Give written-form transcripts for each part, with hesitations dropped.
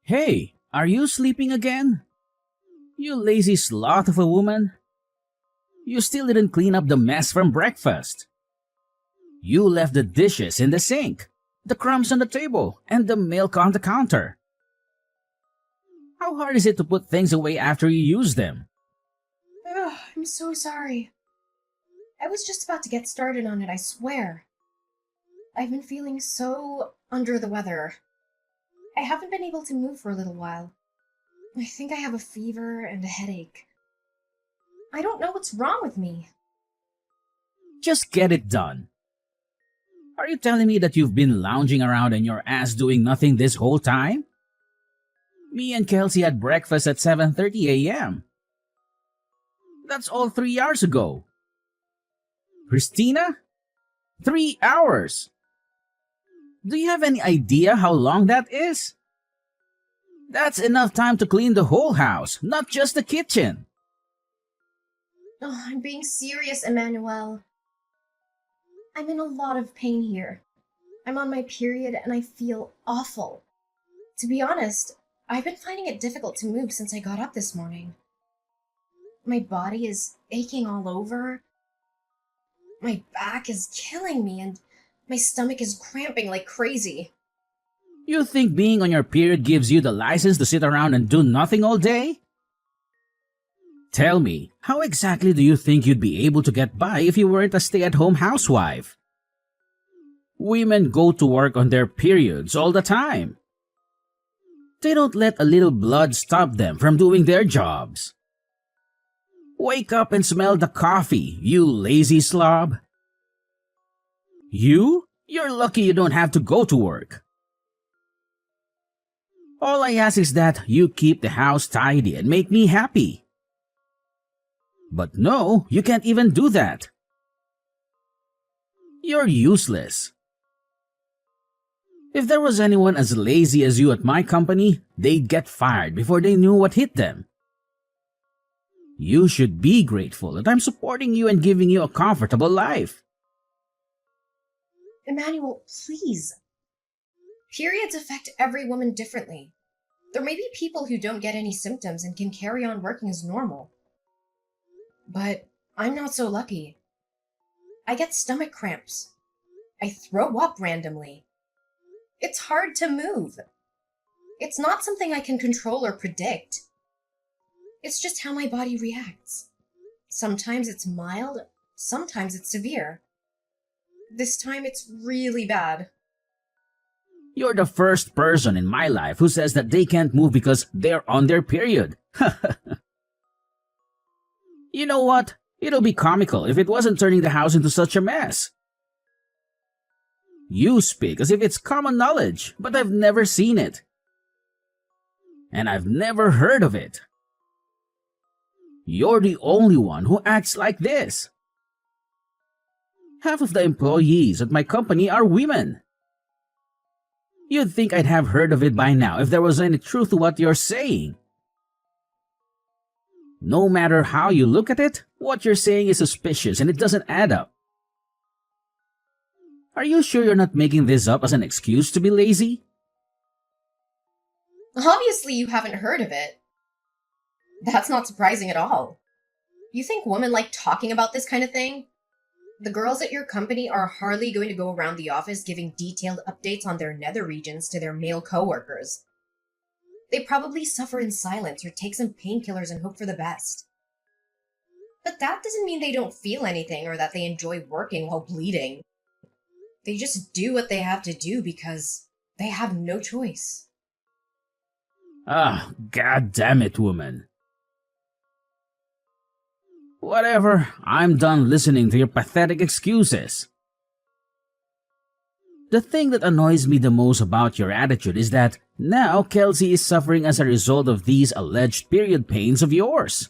Hey, are you sleeping again? You lazy sloth of a woman. You still didn't clean up the mess from breakfast. You left the dishes in the sink, the crumbs on the table, and the milk on the counter. How hard is it to put things away after you use them? Ugh, I'm so sorry. I was just about to get started on it, I swear. I've been feeling so under the weather. I haven't been able to move for a little while. I think I have a fever and a headache. I don't know what's wrong with me. Just get it done. Are you telling me that you've been lounging around on your ass doing nothing this whole time? Me and Kelsey had breakfast at 7:30 a.m. That's all 3 hours ago. Christina? 3 hours! Do you have any idea how long that is? That's enough time to clean the whole house, not just the kitchen. Oh, I'm being serious, Emmanuel. I'm in a lot of pain here. I'm on my period and I feel awful. To be honest, I've been finding it difficult to move since I got up this morning. My body is aching all over. My back is killing me and my stomach is cramping like crazy. You think being on your period gives you the license to sit around and do nothing all day? Tell me, how exactly do you think you'd be able to get by if you weren't a stay-at-home housewife? Women go to work on their periods all the time. They don't let a little blood stop them from doing their jobs. Wake up and smell the coffee, you lazy slob. You're lucky you don't have to go to work. All I ask is that you keep the house tidy and make me happy. But no, you can't even do that. You're useless. If there was anyone as lazy as you at my company, they'd get fired before they knew what hit them. You should be grateful that I'm supporting you and giving you a comfortable life. Emmanuel, please. Periods affect every woman differently. There may be people who don't get any symptoms and can carry on working as normal. But I'm not so lucky. I get stomach cramps. I throw up randomly. It's hard to move. It's not something I can control or predict. It's just how my body reacts. Sometimes it's mild, sometimes it's severe. This time it's really bad. You're the first person in my life who says that they can't move because they're on their period. You know what? It'll be comical if it wasn't turning the house into such a mess. You speak as if it's common knowledge, but I've never seen it. And I've never heard of it. You're the only one who acts like this. Half of the employees at my company are women. You'd think I'd have heard of it by now if there was any truth to what you're saying. No matter how you look at it, what you're saying is suspicious and it doesn't add up. Are you sure you're not making this up as an excuse to be lazy? Obviously, you haven't heard of it. That's not surprising at all. You think women like talking about this kind of thing? The girls at your company are hardly going to go around the office giving detailed updates on their nether regions to their male coworkers. They probably suffer in silence or take some painkillers and hope for the best. But that doesn't mean they don't feel anything or that they enjoy working while bleeding. They just do what they have to do because they have no choice. Ah, god damn it, woman. Whatever, I'm done listening to your pathetic excuses. The thing that annoys me the most about your attitude is that now Kelsey is suffering as a result of these alleged period pains of yours.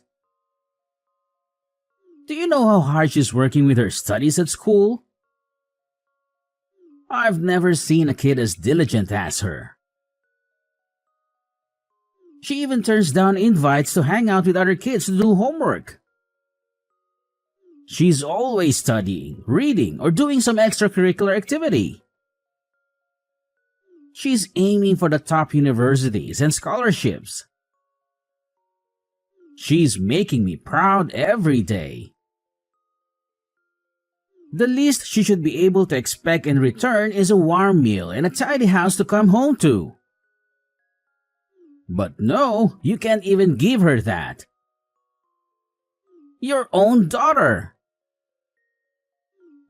Do you know how hard she's working with her studies at school? I've never seen a kid as diligent as her. She even turns down invites to hang out with other kids to do homework. She's always studying, reading, or doing some extracurricular activity. She's aiming for the top universities and scholarships. She's making me proud every day. The least she should be able to expect in return is a warm meal and a tidy house to come home to. But no, you can't even give her that. Your own daughter.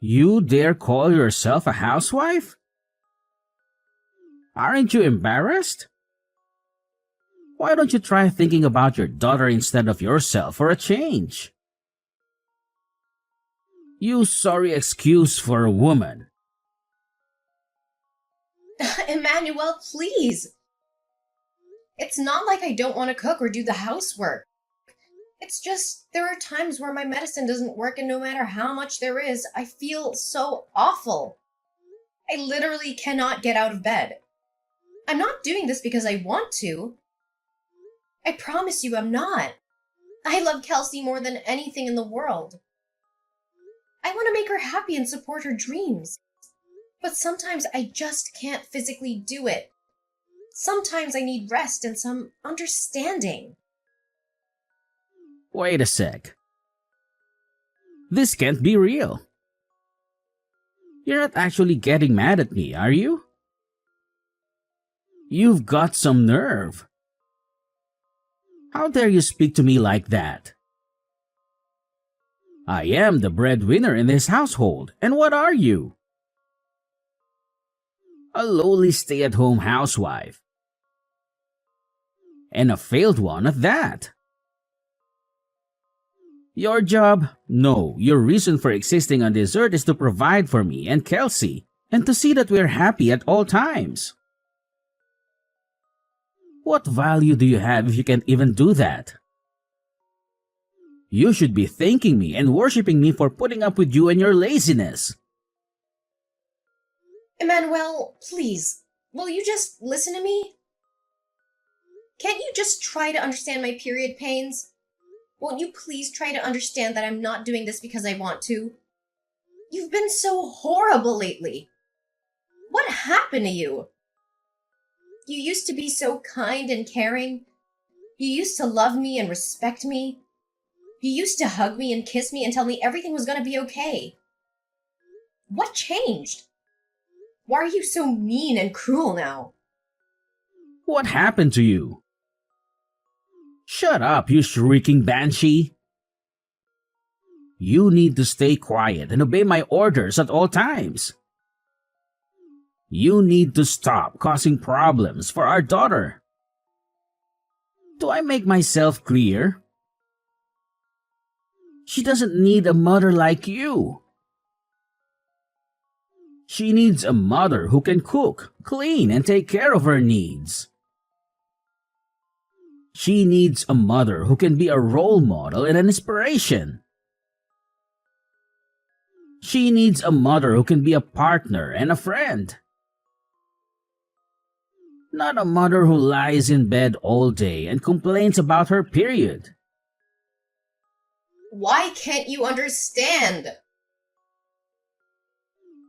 You dare call yourself a housewife? Aren't you embarrassed? Why don't you try thinking about your daughter instead of yourself for a change? You sorry excuse for a woman. Emmanuel, please. It's not like I don't want to cook or do the housework. It's just there are times where my medicine doesn't work, and no matter how much there is, I feel so awful. I literally cannot get out of bed. I'm not doing this because I want to. I promise you I'm not. I love Kelsey more than anything in the world. I want to make her happy and support her dreams. But sometimes I just can't physically do it. Sometimes I need rest and some understanding. Wait a sec. This can't be real. You're not actually getting mad at me, are you? You've got some nerve. How dare you speak to me like that? I am the breadwinner in this household, and what are you? A lowly stay-at-home housewife. And a failed one at that. Your job? No, your reason for existing on this earth is to provide for me and Kelsey, and to see that we're happy at all times. What value do you have if you can't even do that? You should be thanking me and worshipping me for putting up with you and your laziness. Emmanuel, please, will you just listen to me? Can't you just try to understand my period pains? Won't you please try to understand that I'm not doing this because I want to? You've been so horrible lately. What happened to you? You used to be so kind and caring. You used to love me and respect me. You used to hug me and kiss me and tell me everything was going to be okay. What changed? Why are you so mean and cruel now? What happened to you? Shut up, you shrieking banshee. You need to stay quiet and obey my orders at all times. You need to stop causing problems for our daughter. Do I make myself clear? She doesn't need a mother like you. She needs a mother who can cook, clean, and take care of her needs. She needs a mother who can be a role model and an inspiration. She needs a mother who can be a partner and a friend. Not a mother who lies in bed all day and complains about her period. Why can't you understand?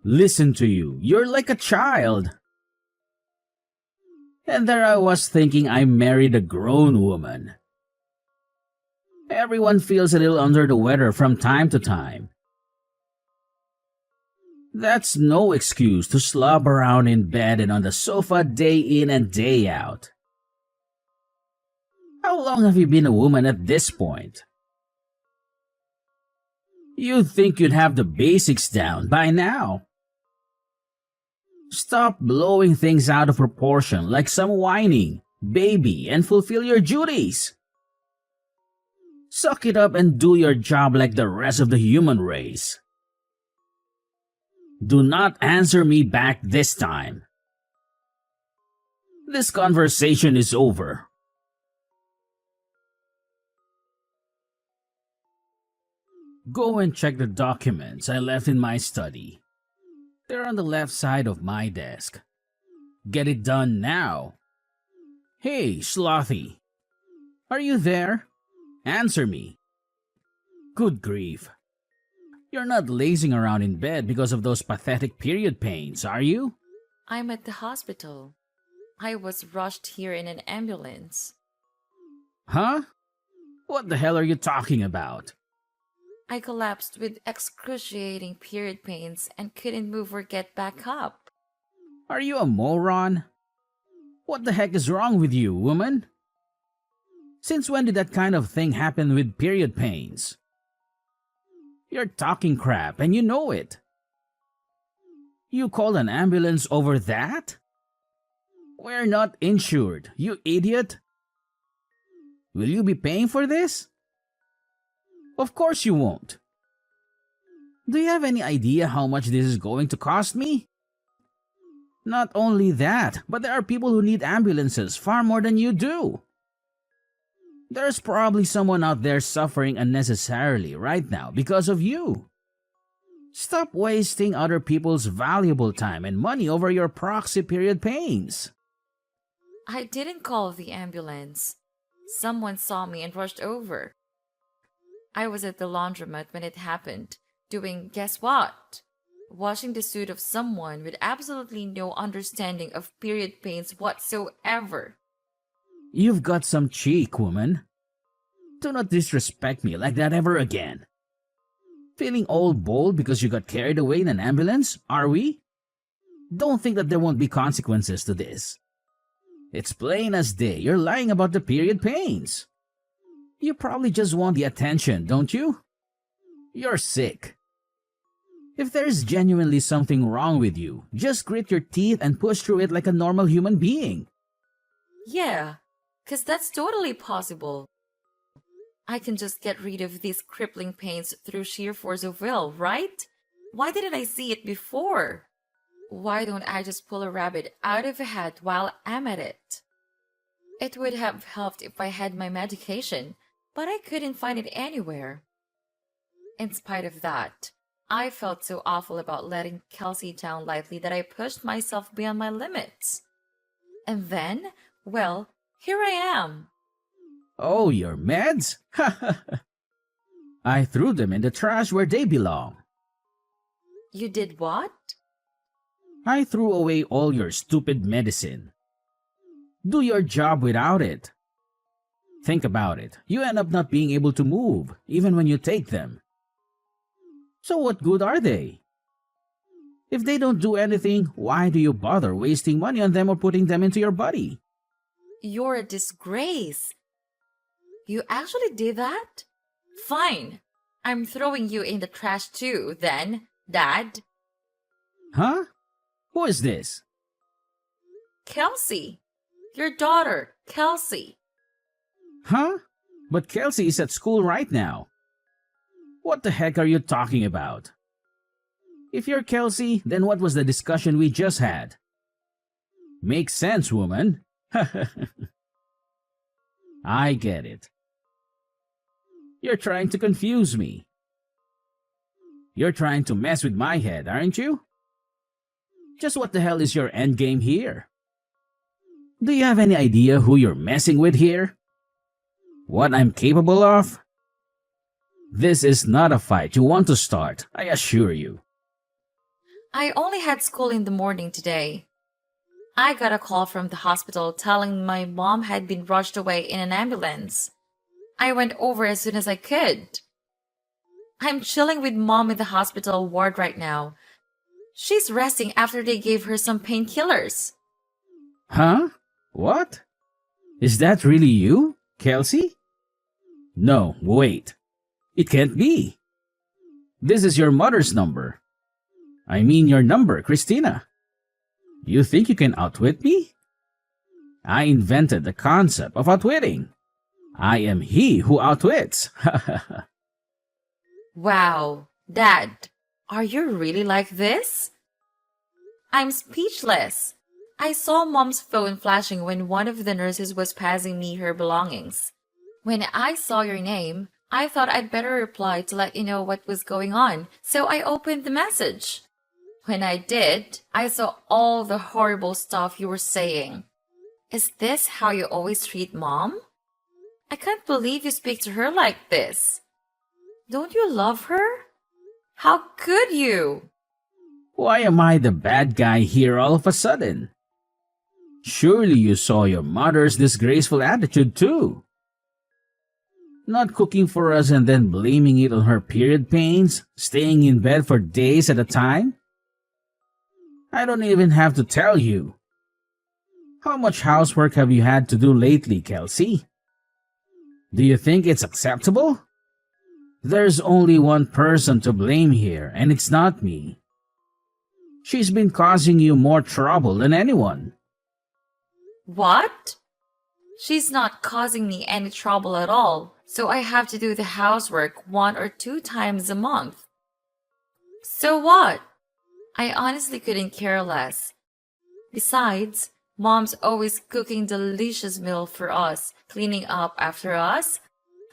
Listen to you, you're like a child. And there I was thinking I married a grown woman. Everyone feels a little under the weather from time to time. That's no excuse to slob around in bed and on the sofa day in and day out. How long have you been a woman at this point? You'd think you'd have the basics down by now. Stop blowing things out of proportion like some whining baby and fulfill your duties. Suck it up and do your job like the rest of the human race. Do not answer me back this time. This conversation is over. Go and check the documents I left in my study. They're on the left side of my desk. Get it done now. Hey, Slothy. Are you there? Answer me. Good grief. You're not lazing around in bed because of those pathetic period pains, are you? I'm at the hospital. I was rushed here in an ambulance. Huh? What the hell are you talking about? I collapsed with excruciating period pains and couldn't move or get back up. Are you a moron? What the heck is wrong with you, woman? Since when did that kind of thing happen with period pains? You're talking crap and you know it. You called an ambulance over that? We're not insured, you idiot. Will you be paying for this? Of course you won't. Do you have any idea how much this is going to cost me? Not only that, but there are people who need ambulances far more than you do. There's probably someone out there suffering unnecessarily right now because of you. Stop wasting other people's valuable time and money over your proxy period pains. I didn't call the ambulance. Someone saw me and rushed over. I was at the laundromat when it happened, doing guess what? Washing the suit of someone with absolutely no understanding of period pains whatsoever. You've got some cheek, woman. Do not disrespect me like that ever again. Feeling all bold because you got carried away in an ambulance, are we? Don't think that there won't be consequences to this. It's plain as day you're lying about the period pains. You probably just want the attention, don't you? You're sick. If there's genuinely something wrong with you, just grit your teeth and push through it like a normal human being. Yeah, 'cause that's totally possible. I can just get rid of these crippling pains through sheer force of will, right? Why didn't I see it before? Why don't I just pull a rabbit out of a hat while I'm at it? It would have helped if I had my medication, but I couldn't find it anywhere. In spite of that, I felt so awful about letting Kelsey down lightly that I pushed myself beyond my limits. And then, well, here I am. Oh, your meds? I threw them in the trash where they belong. You did what? I threw away all your stupid medicine. Do your job without it. Think about it. You end up not being able to move, even when you take them. So what good are they? If they don't do anything, why do you bother wasting money on them or putting them into your body? You're a disgrace. You actually did that? Fine. I'm throwing you in the trash too, then, Dad. Huh? Who is this? Kelsey. Your daughter, Kelsey. Huh? But Kelsey is at school right now. What the heck are you talking about? If you're Kelsey, then what was the discussion we just had? Makes sense, woman. I get it. You're trying to confuse me. You're trying to mess with my head, aren't you? Just what the hell is your endgame here? Do you have any idea who you're messing with here? What I'm capable of? This is not a fight you want to start, I assure you. I only had school in the morning today. I got a call from the hospital telling my mom had been rushed away in an ambulance. I went over as soon as I could. I'm chilling with mom in the hospital ward right now. She's resting after they gave her some painkillers. Huh? What? Is that really you, Kelsey? No, wait. It can't be. This is your mother's number. I mean your number, Christina. You think you can outwit me? I invented the concept of outwitting. I am he who outwits. Wow, Dad, are you really like this? I'm speechless. I saw Mom's phone flashing when one of the nurses was passing me her belongings. When I saw your name, I thought I'd better reply to let you know what was going on, so I opened the message. When I did, I saw all the horrible stuff you were saying. Is this how you always treat Mom? I can't believe you speak to her like this. Don't you love her? How could you? Why am I the bad guy here all of a sudden? Surely you saw your mother's disgraceful attitude too. Not cooking for us and then blaming it on her period pains, staying in bed for days at a time. I don't even have to tell you. How much housework have you had to do lately, Kelsey? Do you think it's acceptable? There's only one person to blame here, and it's not me. She's been causing you more trouble than anyone. What? She's not causing me any trouble at all, so I have to do the housework 1 or 2 times a month. So what? I honestly couldn't care less. Besides, Mom's always cooking delicious meal for us, cleaning up after us,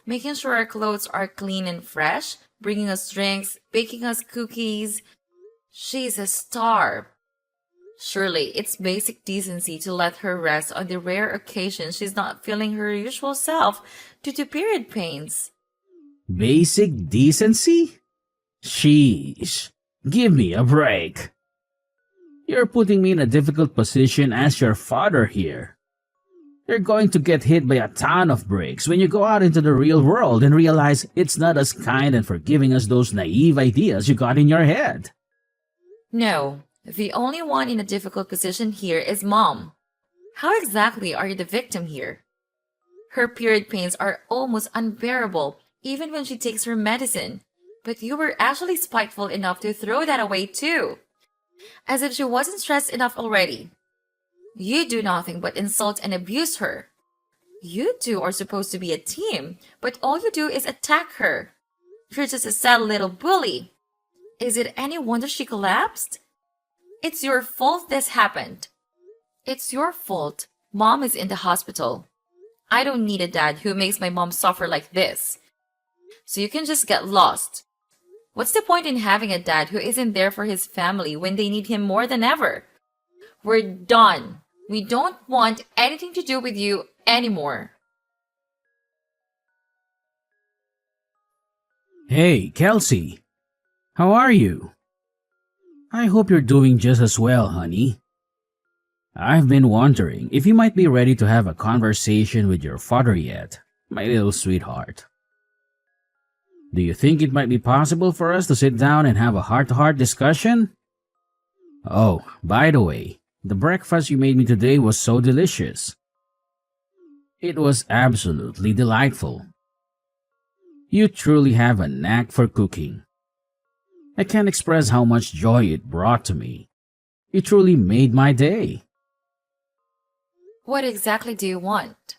making sure our clothes are clean and fresh, bringing us drinks, baking us cookies. She's a star. Surely it's basic decency to let her rest on the rare occasion she's not feeling her usual self due to period pains. Basic decency? Sheesh. Give me a break. You're putting me in a difficult position as your father here. You're going to get hit by a ton of bricks when you go out into the real world and realize it's not as kind and forgiving as those naive ideas you got in your head. No, the only one in a difficult position here is Mom. How exactly are you the victim here? Her period pains are almost unbearable even when she takes her medicine, but you were actually spiteful enough to throw that away too. As if she wasn't stressed enough already. You do nothing but insult and abuse her. You two are supposed to be a team, but all you do is attack her. You're just a sad little bully. Is it any wonder she collapsed? It's your fault this happened. It's your fault. Mom is in the hospital. I don't need a dad who makes my mom suffer like this. So you can just get lost. What's the point in having a dad who isn't there for his family when they need him more than ever? We're done. We don't want anything to do with you anymore. Hey, Kelsey. How are you? I hope you're doing just as well, honey. I've been wondering if you might be ready to have a conversation with your father yet, my little sweetheart. Do you think it might be possible for us to sit down and have a heart-to-heart discussion? Oh, by the way, the breakfast you made me today was so delicious. It was absolutely delightful. You truly have a knack for cooking. I can't express how much joy it brought to me. You truly made my day. What exactly do you want?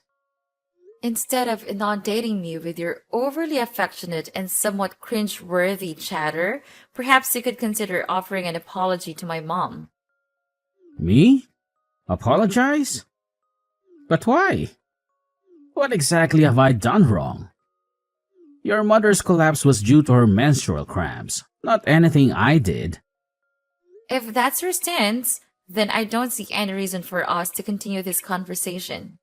Instead of inundating me with your overly affectionate and somewhat cringe-worthy chatter, perhaps you could consider offering an apology to my mom. Me? Apologize? But why? What exactly have I done wrong? Your mother's collapse was due to her menstrual cramps, not anything I did. If that's your stance, then I don't see any reason for us to continue this conversation.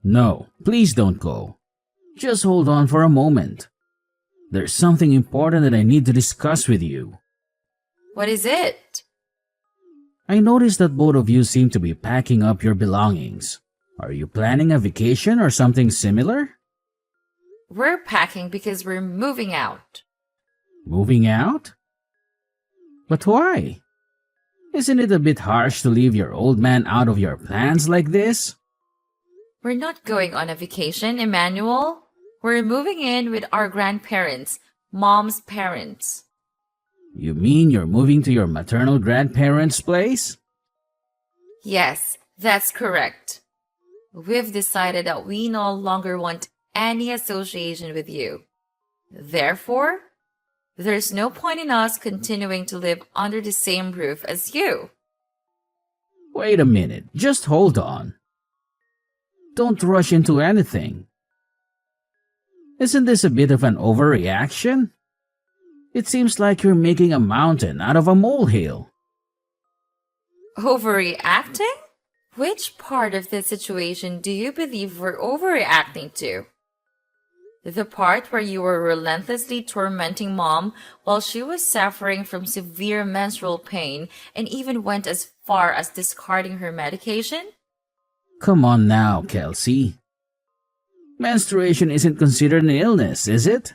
No, please don't go. Just hold on for a moment. There's something important that I need to discuss with you. What is it? I noticed that both of you seem to be packing up your belongings. Are you planning a vacation or something similar? We're packing because we're moving out. Moving out? But why? Isn't it a bit harsh to leave your old man out of your plans like this? We're not going on a vacation, Emmanuel. We're moving in with our grandparents, Mom's parents. You mean you're moving to your maternal grandparents' place? Yes, that's correct. We've decided that we no longer want any association with you. Therefore, there's no point in us continuing to live under the same roof as you. Wait a minute, just hold on. Don't rush into anything. Isn't this a bit of an overreaction? It seems like you're making a mountain out of a molehill. Overreacting? Which part of this situation do you believe we're overreacting to? The part where you were relentlessly tormenting mom while she was suffering from severe menstrual pain and even went as far as discarding her medication? Come on now, Kelsey. Menstruation isn't considered an illness, is it?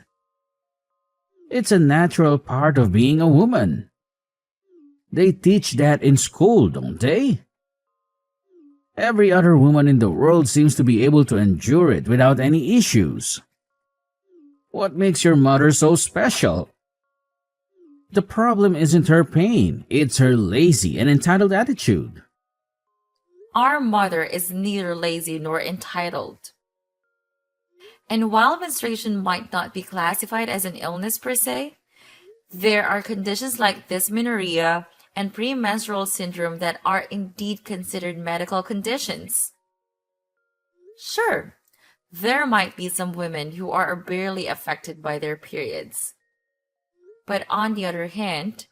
It's a natural part of being a woman. They teach that in school, don't they? Every other woman in the world seems to be able to endure it without any issues. What makes your mother so special? The problem isn't her pain, it's her lazy and entitled attitude. Our mother is neither lazy nor entitled. And while menstruation might not be classified as an illness per se, there are conditions like dysmenorrhea and premenstrual syndrome that are indeed considered medical conditions. Sure, there might be some women who are barely affected by their periods. But on the other hand,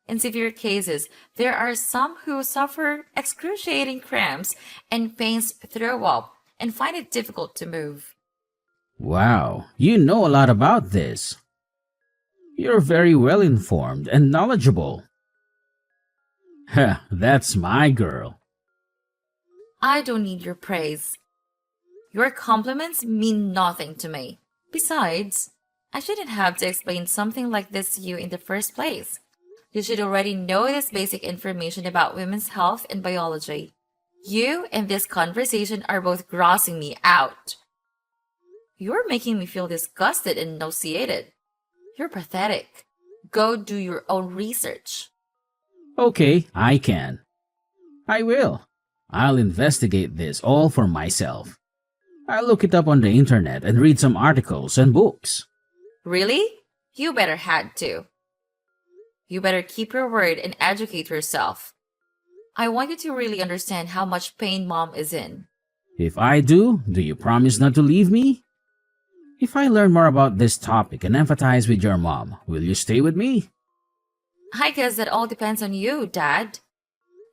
in severe cases, there are some who suffer excruciating cramps and pains, throw up, and find it difficult to move. Wow, you know a lot about this. You're very well informed and knowledgeable. Heh, that's my girl. I don't need your praise. Your compliments mean nothing to me. Besides, I shouldn't have to explain something like this to you in the first place. You should already know this basic information about women's health and biology. You and this conversation are both grossing me out. You're making me feel disgusted and nauseated. You're pathetic. Go do your own research. Okay, I can. I will. I'll investigate this all for myself. I'll look it up on the internet and read some articles and books. Really? You better had to. You better keep your word and educate yourself. I want you to really understand how much pain mom is in. If I do you promise not to leave me? If I learn more about this topic and empathize with your mom, will you stay with me? I guess that all depends on you, Dad.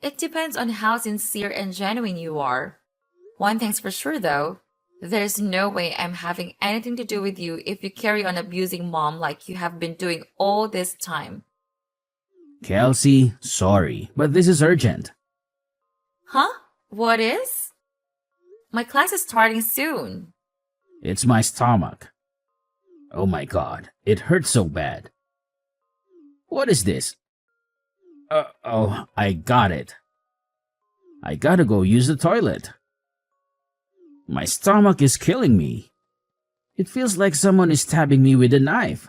It depends on how sincere and genuine you are. One thing's for sure, though. There's no way I'm having anything to do with you if you carry on abusing mom like you have been doing all this time. Kelsey, sorry, but this is urgent. Huh? What is? My class is starting soon. It's my stomach. Oh my god, it hurts so bad. What is this? Oh, I got it. I gotta go use the toilet. My stomach is killing me. It feels like someone is stabbing me with a knife.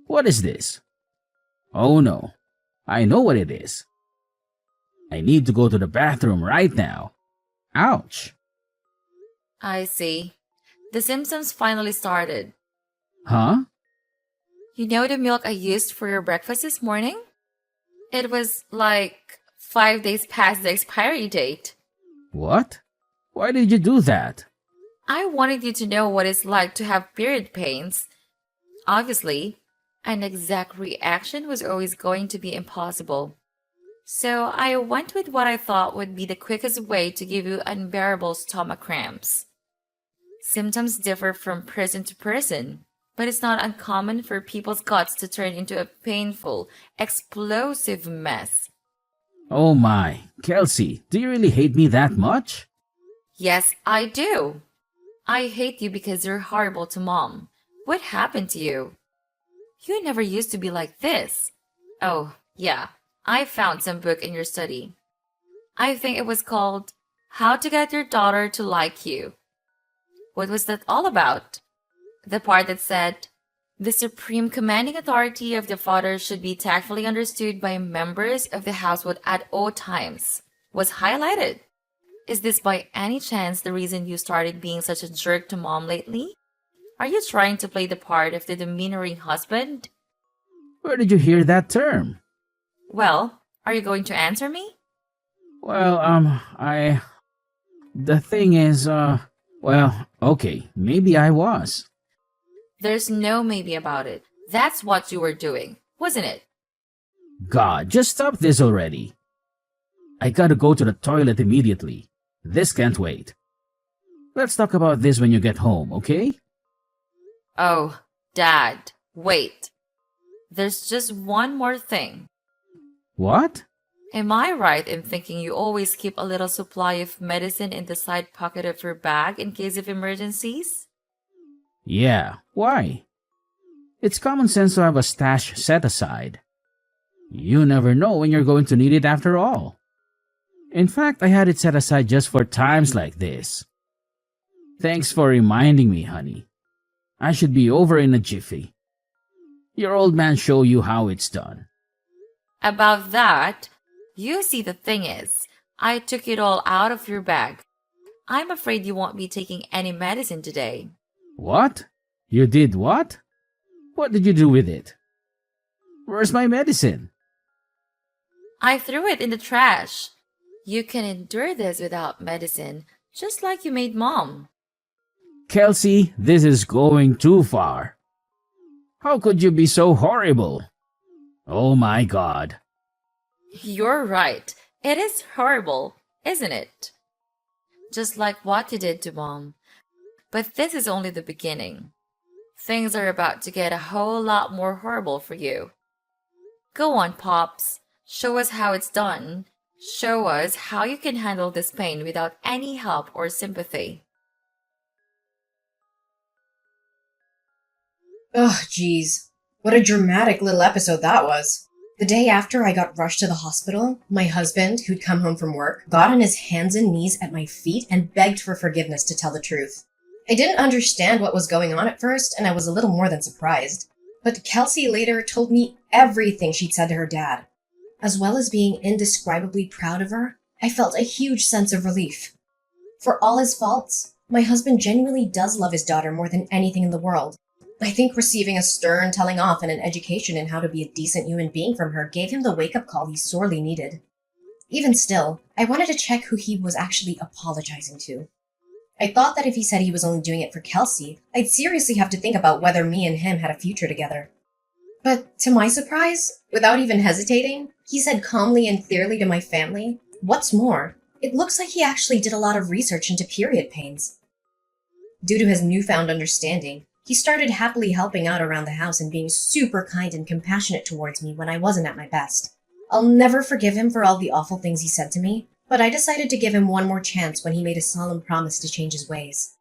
What is this? Oh no, I know what it is. I need to go to the bathroom right now. Ouch. I see. The symptoms finally started. Huh? You know the milk I used for your breakfast this morning? It was like 5 days past the expiry date. What? Why did you do that? I wanted you to know what it's like to have period pains. Obviously, an exact reaction was always going to be impossible. So I went with what I thought would be the quickest way to give you unbearable stomach cramps. Symptoms differ from person to person, but it's not uncommon for people's guts to turn into a painful, explosive mess. Oh my, Kelsey, do you really hate me that much? Yes, I do. I hate you because you're horrible to mom. What happened to you? You never used to be like this. Oh, yeah, I found some book in your study. I think it was called How to Get Your Daughter to Like You. What was that all about? The part that said, the supreme commanding authority of the father should be tactfully understood by members of the household at all times, was highlighted. Is this by any chance the reason you started being such a jerk to mom lately? Are you trying to play the part of the demeanoring husband? Where did you hear that term? Well, are you going to answer me? Well, the thing is, well, okay, maybe I was. There's no maybe about it. That's what you were doing, wasn't it? God, just stop this already. I gotta go to the toilet immediately. This can't wait. Let's talk about this when you get home, okay? Oh, Dad, wait. There's just one more thing. What? Am I right in thinking you always keep a little supply of medicine in the side pocket of your bag in case of emergencies? Yeah, why? It's common sense to have a stash set aside. You never know when you're going to need it after all. In fact, I had it set aside just for times like this. Thanks for reminding me, honey. I should be over in a jiffy. Your old man show you how it's done. About that, you see, the thing is, I took it all out of your bag. I'm afraid you won't be taking any medicine today. What? You did what? What did you do with it? Where's my medicine? I threw it in the trash. You can endure this without medicine, just like you made Mom. Kelsey, this is going too far. How could you be so horrible? Oh my God. You're right. It is horrible, isn't it? Just like what you did to Mom. But this is only the beginning. Things are about to get a whole lot more horrible for you. Go on, Pops. Show us how it's done. Show us how you can handle this pain without any help or sympathy. Ugh, geez. What a dramatic little episode that was. The day after I got rushed to the hospital, my husband, who'd come home from work, got on his hands and knees at my feet and begged for forgiveness, to tell the truth. I didn't understand what was going on at first, and I was a little more than surprised. But Kelsey later told me everything she'd said to her dad. As well as being indescribably proud of her, I felt a huge sense of relief. For all his faults, my husband genuinely does love his daughter more than anything in the world. I think receiving a stern telling off and an education in how to be a decent human being from her gave him the wake-up call he sorely needed. Even still, I wanted to check who he was actually apologizing to. I thought that if he said he was only doing it for Kelsey, I'd seriously have to think about whether me and him had a future together. But to my surprise, without even hesitating, he said calmly and clearly to my family, "What's more, it looks like he actually did a lot of research into period pains." Due to his newfound understanding, he started happily helping out around the house and being super kind and compassionate towards me when I wasn't at my best. I'll never forgive him for all the awful things he said to me, but I decided to give him one more chance when he made a solemn promise to change his ways.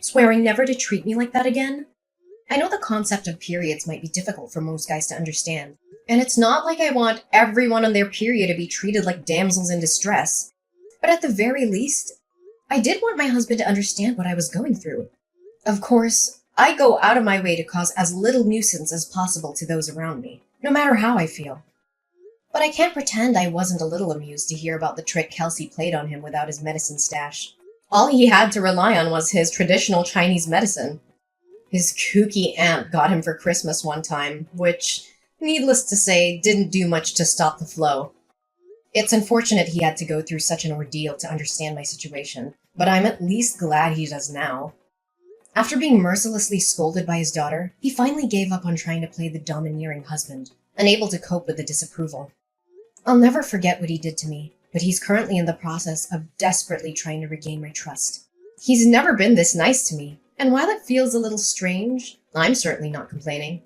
Swearing never to treat me like that again? I know the concept of periods might be difficult for most guys to understand, and it's not like I want everyone on their period to be treated like damsels in distress, but at the very least, I did want my husband to understand what I was going through. Of course, I go out of my way to cause as little nuisance as possible to those around me, no matter how I feel. But I can't pretend I wasn't a little amused to hear about the trick Kelsey played on him without his medicine stash. All he had to rely on was his traditional Chinese medicine. His kooky aunt got him for Christmas one time, which, needless to say, didn't do much to stop the flow. It's unfortunate he had to go through such an ordeal to understand my situation, but I'm at least glad he does now. After being mercilessly scolded by his daughter, he finally gave up on trying to play the domineering husband, unable to cope with the disapproval. I'll never forget what he did to me, but he's currently in the process of desperately trying to regain my trust. He's never been this nice to me, and while it feels a little strange, I'm certainly not complaining.